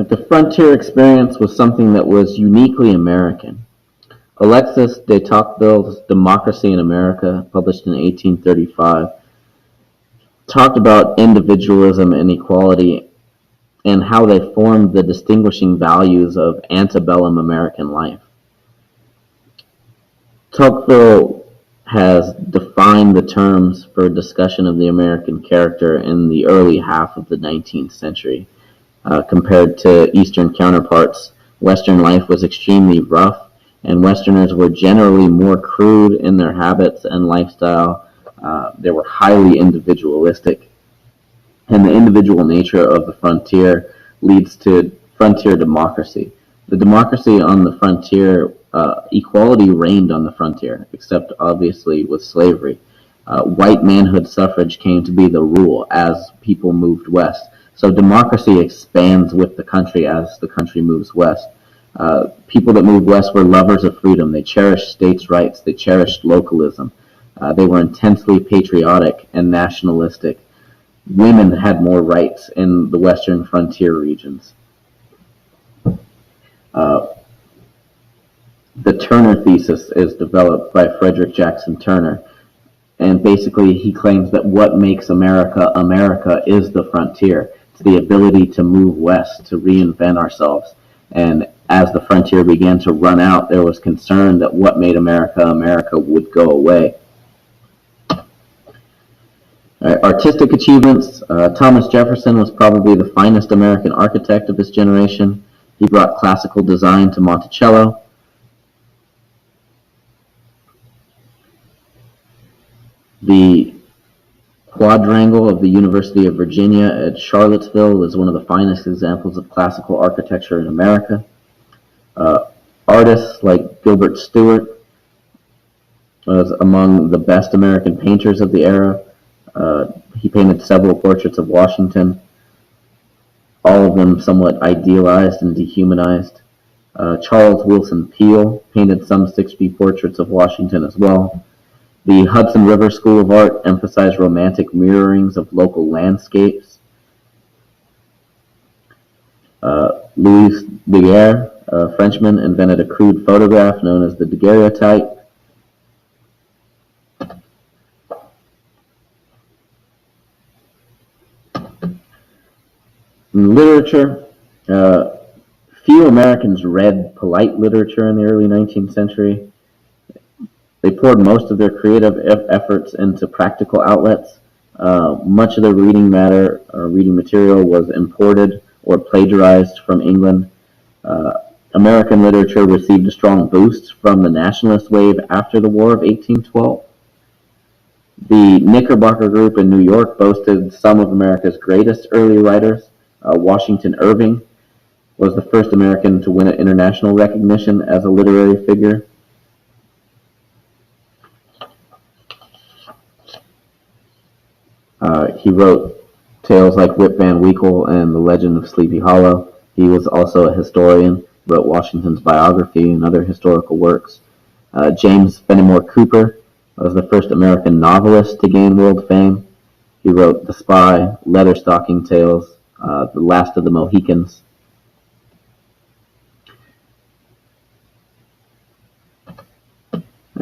The frontier experience was something that was uniquely American. Alexis de Tocqueville's Democracy in America, published in 1835, talked about individualism and equality and how they formed the distinguishing values of antebellum American life. Tocqueville has defined the terms for discussion of the American character in the early half of the 19th century. Compared to Eastern counterparts, Western life was extremely rough, and Westerners were generally more crude in their habits and lifestyle. They were highly individualistic, and the individual nature of the frontier leads to frontier democracy. The democracy on the frontier, equality reigned on the frontier, except obviously with slavery. White manhood suffrage came to be the rule as people moved west. So democracy expands with the country as the country moves west. People that moved west were lovers of freedom. They cherished states' rights. They cherished localism. They were intensely patriotic and nationalistic. Women had more rights in the western frontier regions. The Turner thesis is developed by Frederick Jackson Turner, and basically he claims that what makes America America is the frontier. It's the ability to move west, to reinvent ourselves. And as the frontier began to run out, there was concern that what made America America would go away. Artistic achievements. Thomas Jefferson was probably the finest American architect of his generation. He brought classical design to Monticello. The quadrangle of the University of Virginia at Charlottesville is one of the finest examples of classical architecture in America. Artists like Gilbert Stuart was among the best American painters of the era. He painted several portraits of Washington, all of them somewhat idealized and dehumanized. Charles Willson Peale painted some 60 portraits of Washington as well. The Hudson River School of Art emphasized romantic mirrorings of local landscapes. Louis Daguerre, a Frenchman, invented a crude photograph known as the daguerreotype. In literature, few Americans read polite literature in the early 19th century. They poured most of their creative efforts into practical outlets. Much of their reading matter or reading material was imported or plagiarized from England. American literature received a strong boost from the nationalist wave after the War of 1812. The Knickerbocker Group in New York boasted some of America's greatest early writers. Washington Irving was the first American to win international recognition as a literary figure. He wrote tales like Rip Van Winkle and The Legend of Sleepy Hollow. He was also a historian, wrote Washington's biography and other historical works. James Fenimore Cooper was the first American novelist to gain world fame. He wrote The Spy, Leatherstocking Tales, The Last of the Mohicans.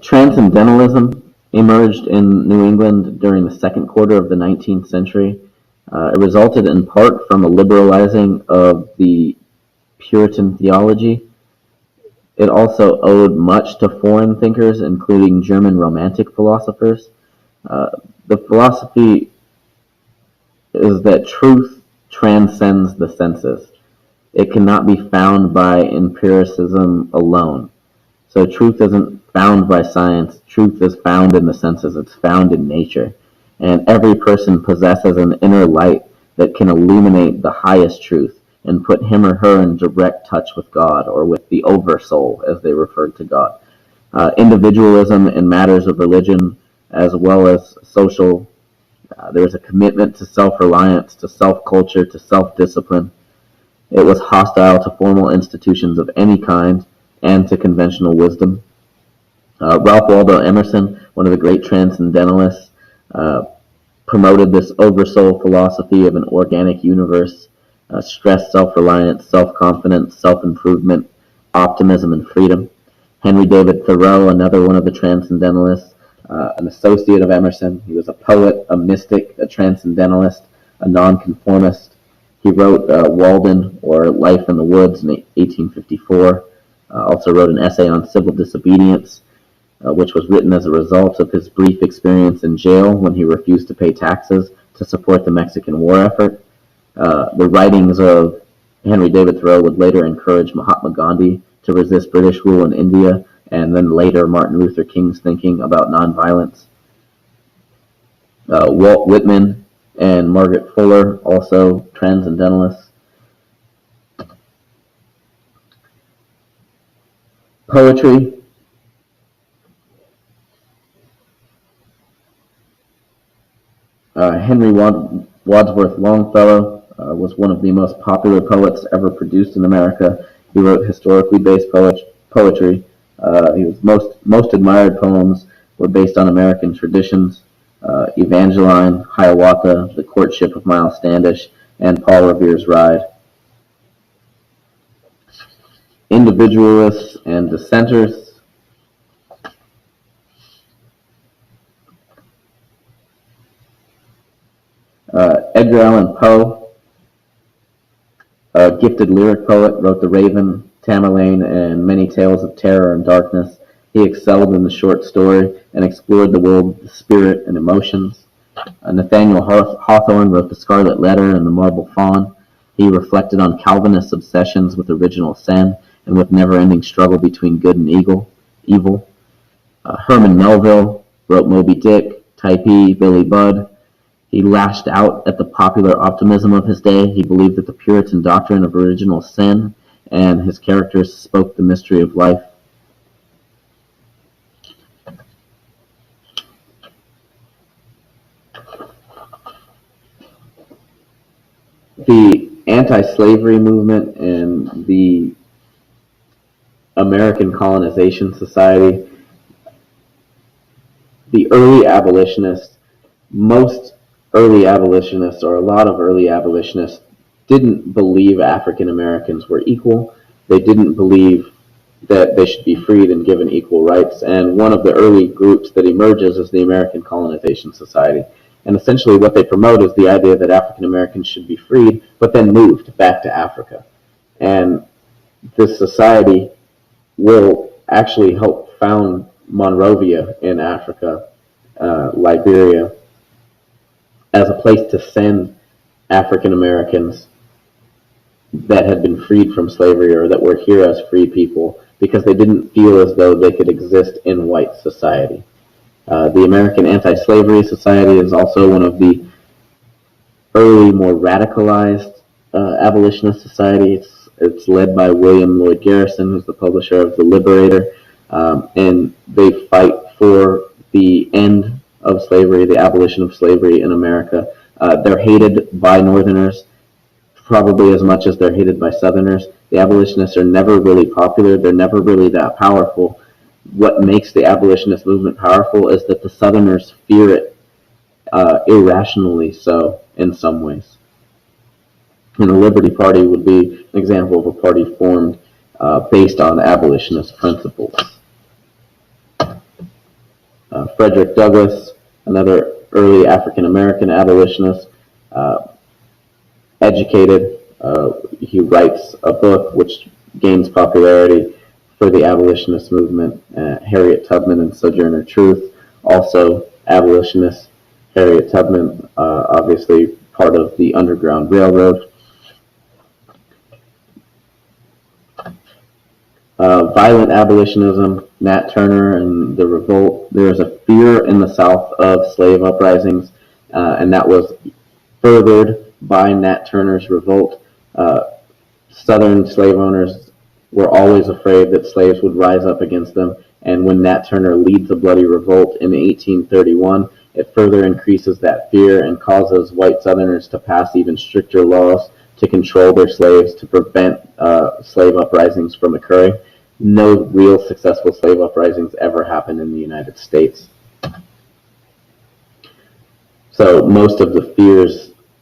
Transcendentalism emerged in New England during the second quarter of the 19th century. It resulted in part from a liberalizing of the Puritan theology. It also owed much to foreign thinkers, including German Romantic philosophers. The philosophy is that truth transcends the senses. It cannot be found by empiricism alone. So truth isn't found by science. Truth is found in the senses. It's found in nature. And every person possesses an inner light that can illuminate the highest truth and put him or her in direct touch with God, or with the oversoul, as they referred to God. Individualism in matters of religion, as well as social. There was a commitment to self-reliance, to self-culture, to self-discipline. It was hostile to formal institutions of any kind and to conventional wisdom. Ralph Waldo Emerson, one of the great transcendentalists, promoted this oversoul philosophy of an organic universe. stressed self-reliance, self-confidence, self-improvement, optimism, and freedom. Henry David Thoreau, another one of the transcendentalists, an associate of Emerson. He was a poet, a mystic, a transcendentalist, a nonconformist. He wrote Walden, or Life in the Woods, in 1854. Also wrote an essay on civil disobedience, which was written as a result of his brief experience in jail when he refused to pay taxes to support the Mexican War effort. The writings of Henry David Thoreau would later encourage Mahatma Gandhi to resist British rule in India, and then later Martin Luther King's thinking about nonviolence. Walt Whitman and Margaret Fuller, also transcendentalists. Poetry. Henry Wadsworth Longfellow was one of the most popular poets ever produced in America. He wrote historically based poetry. His most admired poems were based on American traditions. Evangeline, Hiawatha, The Courtship of Miles Standish, and Paul Revere's Ride. Individualists and dissenters. Edgar Allan Poe, a gifted lyric poet, wrote The Raven, Tamerlane, and many tales of terror and darkness. He excelled in the short story and explored the world of the spirit and emotions. Nathaniel Hawthorne wrote The Scarlet Letter and The Marble Faun. He reflected on Calvinist obsessions with original sin and with never-ending struggle between good and evil. Herman Melville wrote Moby Dick, Typee, Billy Budd. He lashed out at the popular optimism of his day. He believed that the Puritan doctrine of original sin and his characters spoke the mystery of life. The anti-slavery movement and the American Colonization Society, the early abolitionists, most early abolitionists, or a lot of early abolitionists, didn't believe African Americans were equal. They didn't believe that they should be freed and given equal rights. And one of the early groups that emerges is the American Colonization Society. And essentially what they promote is the idea that African Americans should be freed, but then moved back to Africa. And this society will actually help found Monrovia in Africa, Liberia, as a place to send African Americans that had been freed from slavery or that were here as free people, because they didn't feel as though they could exist in white society. The American Anti-Slavery Society is also one of the early, more radicalized abolitionist societies. It's led by William Lloyd Garrison, who's the publisher of The Liberator, and they fight for the end of slavery, the abolition of slavery in America. They're hated by Northerners probably as much as they're hated by Southerners. The abolitionists are never really popular. They're never really that powerful. What makes the abolitionist movement powerful is that the Southerners fear it irrationally so in some ways. And the Liberty Party would be an example of a party formed based on abolitionist principles. Frederick Douglass, another early African-American abolitionist, educated. He writes a book which gains popularity for the abolitionist movement. Harriet Tubman and Sojourner Truth, also abolitionists. Harriet Tubman, obviously part of the Underground Railroad. Violent abolitionism, Nat Turner and the revolt. There was a fear in the South of slave uprisings, and that was furthered by Nat Turner's revolt. Southern slave owners were always afraid that slaves would rise up against them, and when Nat Turner leads a bloody revolt in 1831, it further increases that fear and causes white Southerners to pass even stricter laws to control their slaves, to prevent slave uprisings from occurring. No real successful slave uprisings ever happened in the United States. So most of the fears